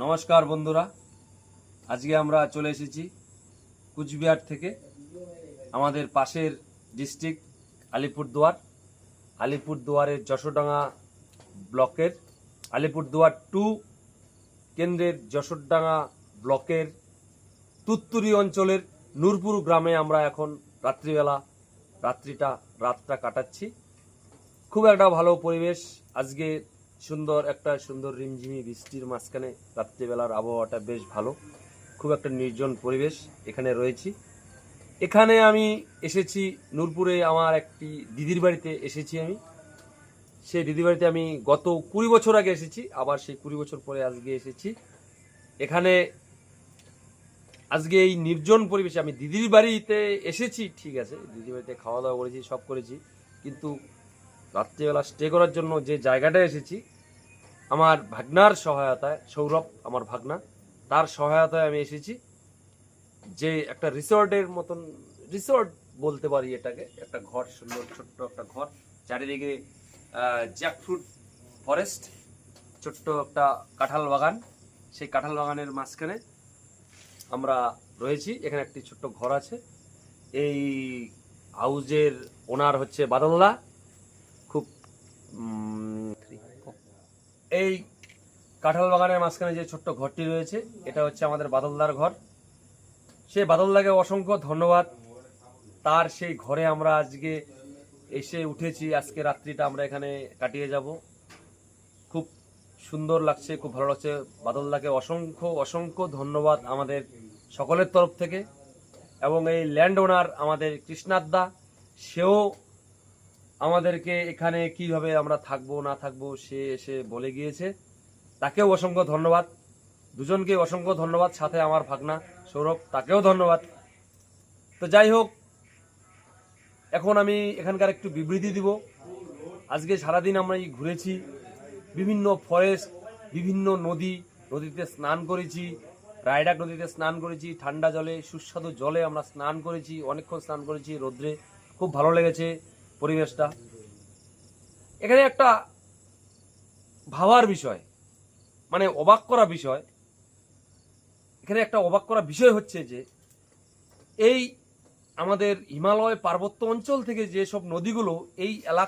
নমস্কার বন্ধুরা, আজকে আমরা চলে এসেছি কুচবিহার থেকে আমাদের পাশের ডিস্ট্রিক্ট আলিপুরদুয়ারের যশোরডাঙ্গা ব্লকের আলিপুরদুয়ার 2 কেন্দ্রের যশোরডাঙ্গা ব্লকের তুত্তুরি অঞ্চলের নূরপুর গ্রামে আমরা এখন রাতটা কাটাচ্ছি। খুব একটা ভালো পরিবেশ। আজকে সুন্দর রিমঝিমি বৃষ্টির মাঝখানে রাত্রিবেলার আবহাওয়াটা বেশ ভালো। খুব একটা নির্জন পরিবেশ এখানে রয়েছি। এখানে আমি এসেছি নূরপুরে আমার একটি দিদির বাড়িতে এসেছি। সেই দিদির বাড়িতে আমি গত 20 বছর আগে এসেছি, আবার সেই 20 বছর পরে আজকে এসেছি এখানে। আজকে এই নির্জন পরিবেশে আমি দিদির বাড়িতে এসেছি, ঠিক আছে, দিদির বাড়িতে খাওয়া দাওয়া করেছি, সব করেছি, কিন্তু রাত্রিবেলা স্টে করার জন্য যে জায়গাটা এসেছি আমার ভাগনার সহায়তায়, সৌরভ আমার ভাগনা, তার সহায়তায় আমি এসেছি। যে একটা রিসর্টের মতন, রিসর্ট বলতে পারি এটাকে, একটা ঘর, সুন্দর ছোট্ট একটা ঘর, চারিদিকে জ্যাকফ্রুট ফরেস্ট, ছোট্ট একটা কাঁঠাল বাগান, সেই কাঁঠাল বাগানের মাঝখানে আমরা রয়েছি। এখানে একটি ছোট্ট ঘর আছে। এই হাউজের ওনার হচ্ছে বাদলদা। খুব এই কাঁঠাল বাগানের মাঝখানে যে ছোট্ট ঘরটি রয়েছে, এটা হচ্ছে আমাদের বাদলদার ঘর। সেই বাদলদাকে অসংখ্য ধন্যবাদ। তার সেই ঘরে আমরা আজকে এসে উঠেছি। আজকে রাত্রিটা আমরা এখানে কাটিয়ে যাব। খুব সুন্দর লাগছে, খুব ভালো লাগছে। বাদলদাকে অসংখ্য ধন্যবাদ আমাদের সকলের তরফ থেকে। এবং এই ল্যান্ড ওনার আমাদের কৃষ্ণাদা, সেও আমাদেরকে এখানে কিভাবে আমরা থাকবো না থাকবো সে এসে বলে গিয়েছে। তাকেও অসংখ্য ধন্যবাদ, দুজনকে অসংখ্য ধন্যবাদ। সাথে আমার ভাগনা সৌরভ, তাকেও ধন্যবাদ। তো যাই হোক, এখন আমি এখানকার একটু বিবৃতি দিব। আজকে সারাদিন আমরা ঘুরেছি, বিভিন্ন ফরেস্ট, বিভিন্ন নদীতে স্নান করেছি, রায়ডাক নদীতে স্নান করেছি, ঠান্ডা জলে, সুস্বাদু জলে আমরা স্নান করেছি, অনেকক্ষণ স্নান করেছি রোদ্রে। খুব ভালো লেগেছে পরিবেশটা। এখানে একটা ভাবার বিষয়, মানে অবাক করা বিষয়, এখানে একটা অবাক করা বিষয় হচ্ছে যে এই আমাদের হিমালয় পার্বত্য অঞ্চল থেকে যেসব নদীগুলো এই